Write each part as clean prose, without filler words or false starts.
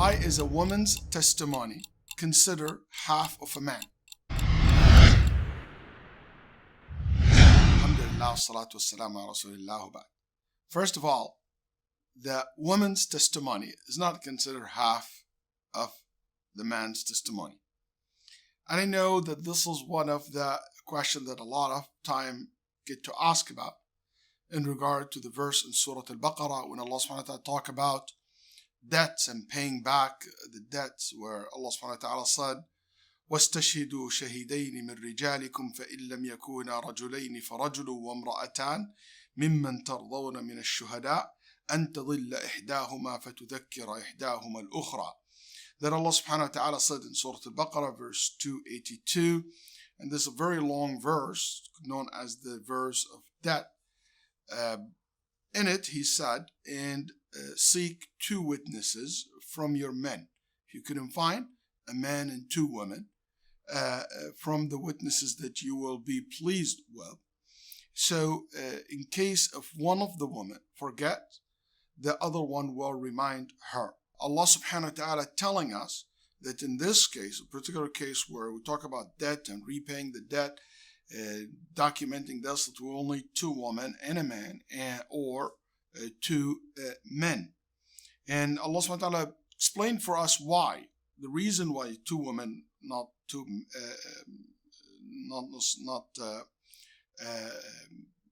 Why is a woman's testimony considered half of a man? Alhamdulillah, salatu wassalamu ala rasulillah. First of all, the woman's testimony is not considered half of the man's testimony. And I know that this is one of the questions that a lot of time get to ask about in regard to the verse in Surah Baqarah when Allah subhanahu wa ta'ala talk about debts and paying back the debts, where Allah subhanahu wa ta'ala said, وَاسْتَشْهِدُوا شَهِدَيْنِ مِنْ رِجَالِكُمْ فَإِنْ لَمْ يَكُونَا رَجُلَيْنِ فَرَجُلٌ وَامْرَأَتَانِ مِمَّنْ تَرْضَوْنَ مِنَ الشُّهَدَاءِ أَنْ تَضِلَّ إِحْدَاهُمَا فَتُذَكِّرَ إِحْدَاهُمَا الْأُخْرَى. That Allah subhanahu wa ta'ala said in Surah Baqarah verse 282, and this is a very long verse known as the verse of debt. In it he said, and seek 2 witnesses from your men. If you couldn't find a man and 2 women, from the witnesses that you will be pleased with. So in case of one of the women forget, the other one will remind her. Allah subhanahu wa ta'ala telling us that in this case, a particular case where we talk about debt and repaying the debt, documenting this, that we're only 2 women and a man, or 2 men. And Allah subhanahu wa ta'ala explained for us why. The reason why 2 women, not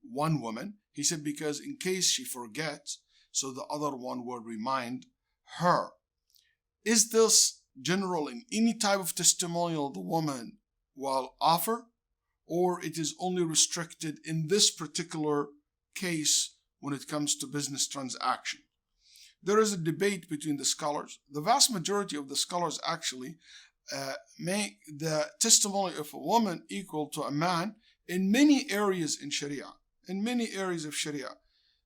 1 woman. He said because in case she forgets, so the other one will remind her. Is this general in any type of testimonial the woman will offer, or it is only restricted in this particular case when it comes to business transaction? There is a debate between the scholars. The vast majority of the scholars actually make the testimony of a woman equal to a man in many areas in Sharia. In many areas of Sharia.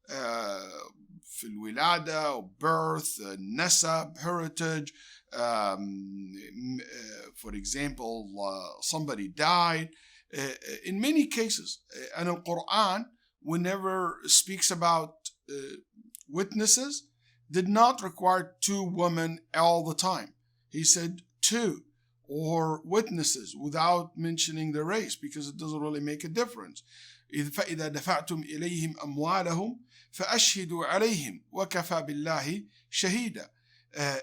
في الولادة, birth, nasab, heritage. For example, somebody died. In many cases, and in Quran, whenever it speaks about witnesses, did not require 2 women all the time. He said 2 or witnesses without mentioning the race, because it doesn't really make a difference. فإذا دفعتم إليهم أموالهم فأشهدوا عليهم وكفى بالله شهيدا.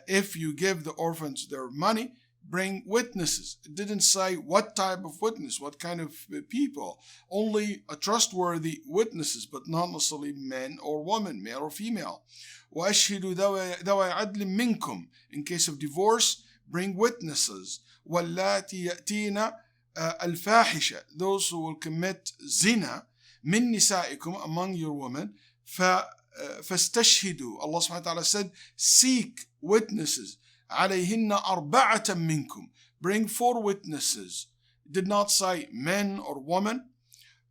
If you give the orphans their money, bring witnesses. It didn't say what type of witness, what kind of people. Only a trustworthy witnesses, but not necessarily men or women, male or female. وأشهدوا ذوي عدل منكم. In case of divorce, bring witnesses. واللاتي يأتين الفاحشة. Those who will commit zina من نسائكم, among your women. فاستشهدوا. Allah subhanahu wa ta'ala said, seek witnesses. عليهن أربعة منكم. Bring 4 witnesses. It did not say men or women.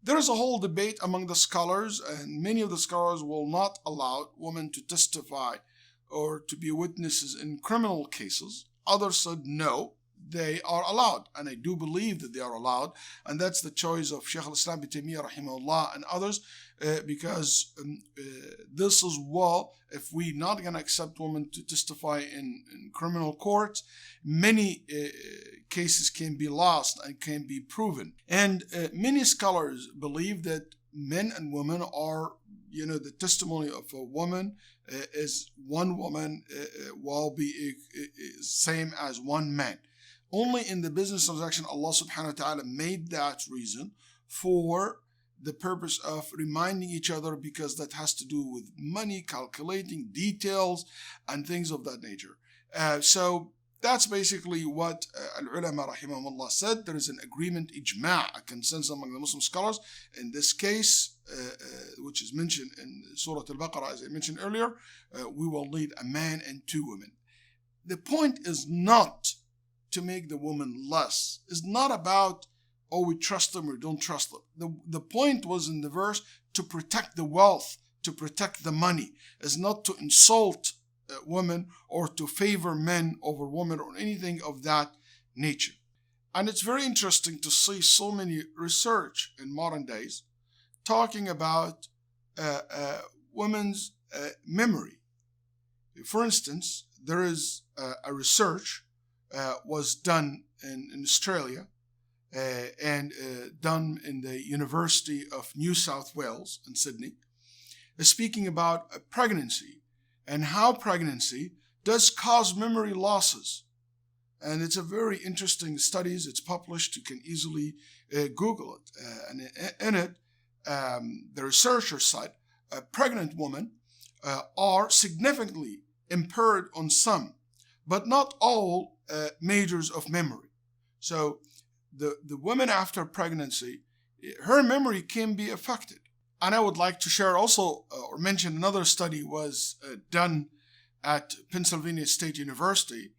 There is a whole debate among the scholars, and many of the scholars will not allow women to testify or to be witnesses in criminal cases. Others said no, they are allowed, and I do believe that they are allowed, and that's the choice of Shaykh al-Islam ibn Taymiyyah rahimahullah and others, because this is, well, if we're not going to accept women to testify in criminal courts, many cases can be lost and can be proven. And many scholars believe that men and women are, the testimony of a woman is 1 woman will be same as 1 man. Only in the business transaction, Allah subhanahu wa ta'ala made that reason for the purpose of reminding each other, because that has to do with money, calculating details, and things of that nature. So that's basically what al-ulama rahimahumullah said. There is an agreement, ijma', a consensus among the Muslim scholars. In this case, which is mentioned in Surah Baqarah, as I mentioned earlier, we will need a man and 2 women. The point is not to make the woman less. It's not about, oh, we trust them or don't trust them. The point was in the verse to protect the wealth, to protect the money. It's not to insult women or to favor men over women or anything of that nature. And it's very interesting to see so many research in modern days talking about women's memory. For instance, there is a research was done in Australia and done in the University of New South Wales in Sydney, speaking about pregnancy and how pregnancy does cause memory losses. And it's a very interesting studies. It's published. You can easily Google it. And in it, the researchers said pregnant women are significantly impaired on some, but not all majors of memory. So the woman after pregnancy, her memory can be affected. And I would like to share also or mention another study was done at Pennsylvania State University,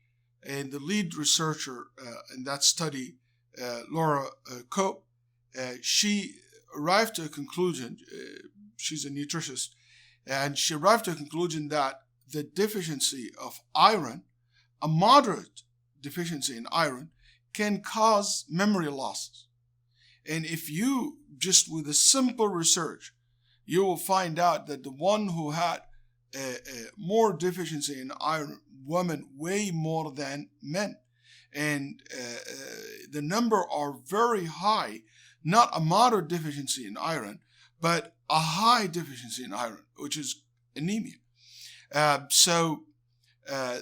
and the lead researcher in that study, Laura Cope, she arrived to a conclusion, she's a nutritionist, and she arrived to a conclusion that the deficiency of iron, a moderate deficiency in iron, can cause memory losses. And if you, just with a simple research, you will find out that the one who had more deficiency in iron, women way more than men. And the number are very high, not a moderate deficiency in iron, but a high deficiency in iron, which is anemia. So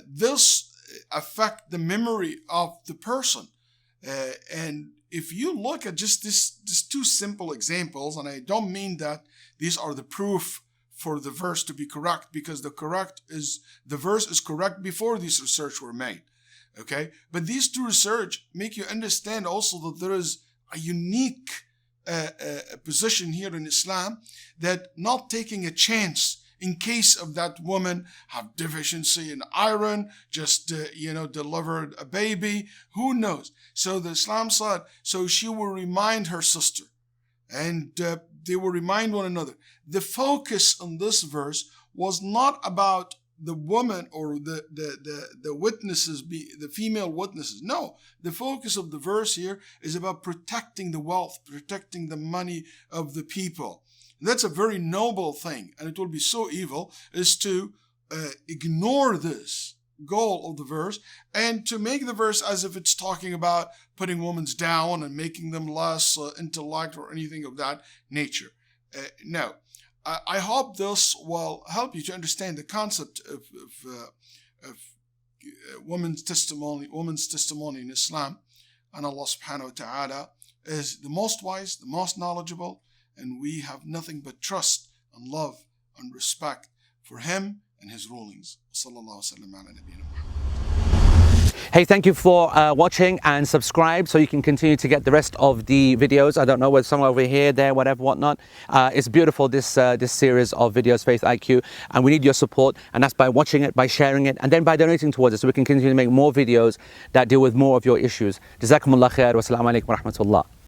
this affect the memory of the person. And if you look at just two simple examples, and I don't mean that these are the proof for the verse to be correct, because the verse is correct before these research were made. Okay, but these two research make you understand also that there is a unique position here in Islam, that not taking a chance in case of that woman have deficiency in iron, just delivered a baby, who knows? So the Islam said, so she will remind her sister, and they will remind one another. The focus on this verse was not about the woman or the witnesses, the female witnesses. No, the focus of the verse here is about protecting the wealth, protecting the money of the people. And that's a very noble thing, and it will be so evil is to ignore this goal of the verse and to make the verse as if it's talking about putting women down and making them less intellect or anything of that nature. No. I hope this will help you to understand the concept of women's testimony in Islam. And Allah subhanahu wa ta'ala is the most wise, the most knowledgeable, and we have nothing but trust and love and respect for Him and His rulings. Sallallahu wasallam ala nabiyyina Muhammad. Hey, thank you for watching, and subscribe so you can continue to get the rest of the videos. I don't know whether somewhere over here, there, whatever, whatnot. It's beautiful, this series of videos, FaithIQ, and we need your support, and that's by watching it, by sharing it, and then by donating towards it so we can continue to make more videos that deal with more of your issues. Jazakumullah khair, wa assalamu alaikum wa rahmatullah.